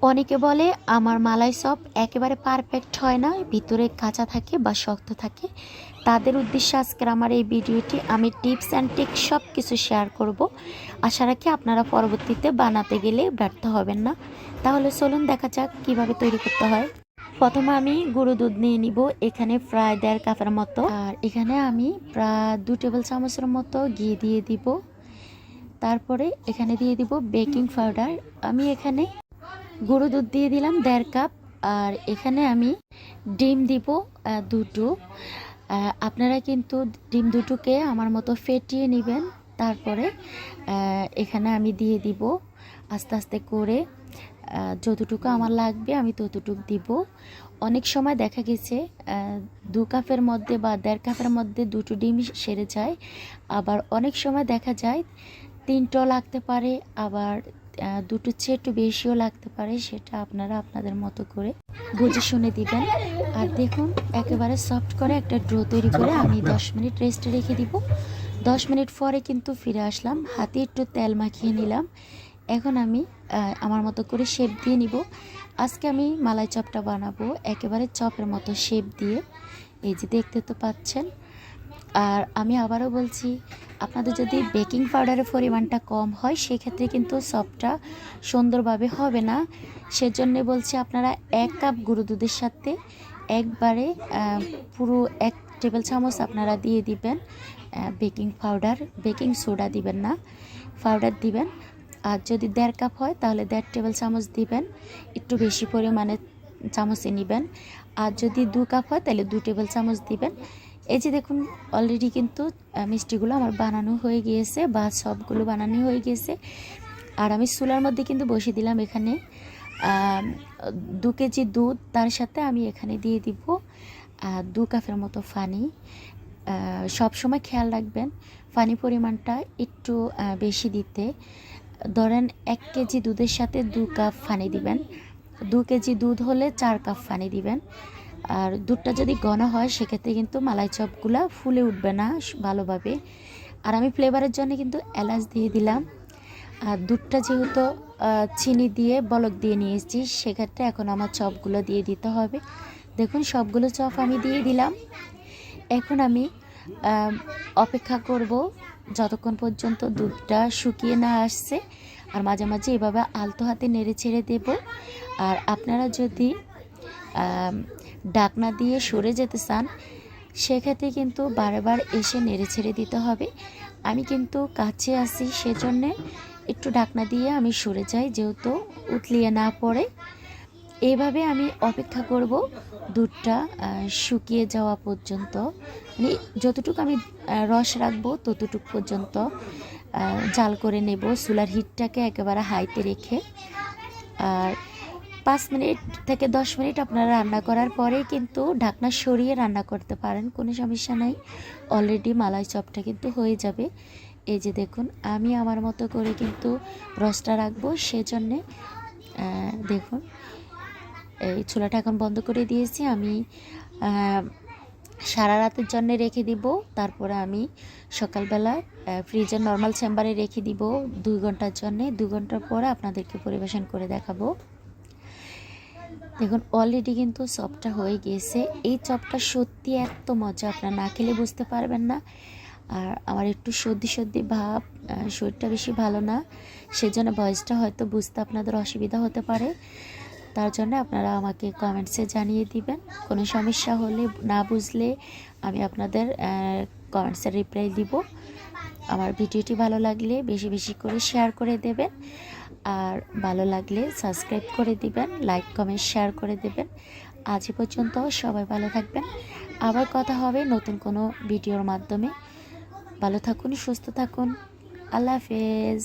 অনেকে বলে আমার মালাই চপ একেবারে পারফেক্ট হয় না, ভিতরে কাঁচা থাকে বা শক্ত থাকে। তাদের উদ্দেশ্যে আজকের আমার এই ভিডিওটি আমি টিপস অ্যান্ড ট্রিক্স সব কিছু শেয়ার করব। আশা রাখি আপনারা পরবর্তীতে বানাতে গেলে ব্যর্থ হবেন না। তাহলে চলুন দেখা যাক কিভাবে তৈরি করতে হয়। প্রথমে আমি গুঁড়ো দুধ নিয়ে নিব, এখানে প্রায় 1.5 কাপের মতো। আর এখানে আমি প্রায় 2 টেবিল চামচের মতো ঘি দিয়ে দিব। তারপরে এখানে দিয়ে দিব বেকিং পাউডার। আমি এখানে গুঁড়ো দুধ দিয়ে দিলাম 1.5 কাপ। আর এখানে আমি ডিম দিব 2টো। আপনারা কিন্তু ডিম 2টোকে আমার মতো ফেটিয়ে নেবেন। তারপরে এখানে আমি দিয়ে দিব আস্তে আস্তে করে, যতটুকু আমার লাগবে আমি ততটুকু দিব। অনেক সময় দেখা গেছে 2 কাপের মধ্যে বা 1.5 কাপের মধ্যে 2টো ডিম সেরে যায়। আবার অনেক সময় দেখা যায় 3টো লাগতে পারে, আবার 2টোর চেয়ে একটু বেশিও লাগতে পারে। সেটা আপনারা আপনাদের মতো করে বুঝে শুনে দিবেন। আর দেখুন একেবারে সফট করে একটা ডো তৈরি করে আমি 10 মিনিট রেস্টে রেখে দিব। 10 মিনিট পরে কিন্তু ফিরে আসলাম, হাতে একটু তেল মাখিয়ে নিলাম। এখন আমি আমার মতো করে শেপ দিয়ে নিব। আজকে আমি মালাই চপটা বানাবো একেবারে চপের মতো শেপ দিয়ে, এই যে দেখতে তো পাচ্ছেন। আর আমি আবারও বলছি, আপনাদের যদি বেকিং পাউডারের পরিমাণটা কম হয় সেক্ষেত্রে কিন্তু চপটা সুন্দরভাবে হবে না। সেজন্য বলছি আপনারা 1 কাপ গুঁড়ো দুধের সাথে একবারে পুরো 1 টেবিল চামচ আপনারা দিয়ে দিবেন বেকিং পাউডার। বেকিং সোডা দিবেন না, পাউডার দিবেন। আর যদি 1.5 কাপ হয় তাহলে 1.5 টেবিল চামচ দিবেন, একটু বেশি পরিমাণে চামচে নেবেন। আর যদি 2 কাপ হয় তাহলে 2 টেবিল চামচ দিবেন। এই যে দেখুন অলরেডি কিন্তু মিষ্টিগুলো আমার বানানো হয়ে গিয়েছে বা সবগুলো বানানো হয়ে গিয়েছে। আর আমি চুলার মধ্যে কিন্তু বসিয়ে দিলাম এখানে 2 কেজি দুধ। তার সাথে আমি এখানে দিয়ে দিব 2 কাপের মতো পানি। সব সময় খেয়াল রাখবেন পানি পরিমাণটা একটু বেশি দিতে। ধরেন 1 কেজি দুধের সাথে 2 কাপ পানি দিবেন। 2 কেজি দুধ হলে 4 কাপ পানি দিবেন। আর দুধটা যদি ঘন হয় সেক্ষেত্রে কিন্তু মালাই চপগুলা ফুলে উঠবে না ভালোভাবে। আর আমি ফ্লেভারের জন্য কিন্তু এলাচ দিয়ে দিলাম। আর দুধটা যেহেতু চিনি দিয়ে বলক দিয়ে নিয়েছি, সেক্ষেত্রে এখন আমার চপগুলো দিয়ে দিতে হবে। দেখুন সবগুলো চপ আমি দিয়ে দিলাম। এখন আমি অপেক্ষা করব যতক্ষণ পর্যন্ত দুধটা শুকিয়ে না আসছে। আর মাঝে মাঝে এভাবে আলতো হাতে নেড়ে ছেড়ে দেব। আর আপনারা যদি ঢাকনা দিয়ে সরে যেতে চান সেক্ষেত্রে কিন্তু বারবার এসে নেড়ে ছেড়ে দিতে হবে। আমি কিন্তু কাছে আছি সেজন্য একটু ঢাকনা দিয়ে আমি সরে যাই, যেহেতু উতলিয়ে না পড়ে। এইভাবে আমি অপেক্ষা করব দুধটা শুকিয়ে যাওয়া পর্যন্ত, মানে যতটুকু আমি রস রাখবো ততটুকু পর্যন্ত জাল করে নেব চুলার হিটটাকে একেবারে হাইতে রেখে। আর 5 মিনিট থেকে 10 মিনিট আপনারা রান্না করার পরে কিন্তু ঢাকনা সরিয়ে রান্না করতে পারেন, কোনো সমস্যা নাই। অলরেডি মালাই চপটা কিন্তু হয়ে যাবে। এই যে দেখুন আমি আমার মতো করে কিন্তু রসটা রাখবো, সেজন্যে দেখুন এই চুলাটা এখন বন্ধ করে দিয়েছি। আমি সারা রাতের জন্য রেখে দিব। তারপরে আমি সকালবেলা ফ্রিজের নর্মাল চেম্বারে রেখে দিব 2 ঘন্টার জন্য। 2 ঘন্টার পরে আপনাদেরকে পরিবেশন করে দেখাবো। দেখুন অলরেডি কিন্তু চপটা হয়ে গিয়েছে। এই চপটা সত্যি এত মজা, আপনারা না খেলে বুঝতে পারবেন না। আর আমার একটু সর্দি সর্দি ভাব, শরীরটা বেশি ভালো না, সেজন্য ভয়েসটা হয়তো বুঝতে আপনাদের অসুবিধা হতে পারে। তার জন্য আপনারা আমাকে কমেন্টসে জানিয়ে দিবেন। কোনো সমস্যা হলে না বুঝলে আমি আপনাদের কমেন্টসে রিপ্লাই দিব। আমার ভিডিওটি ভালো লাগলে বেশি বেশি করে শেয়ার করে দেবেন। আর ভালো লাগলে সাবস্ক্রাইব করে দিবেন, লাইক কমেন্ট শেয়ার করে দেবেন। আজ পর্যন্ত সবাই ভালো থাকবেন। আবার কথা হবে নতুন কোনো ভিডিওর মাধ্যমে। ভালো থাকুন, সুস্থ থাকুন। আল্লাহ হাফেজ।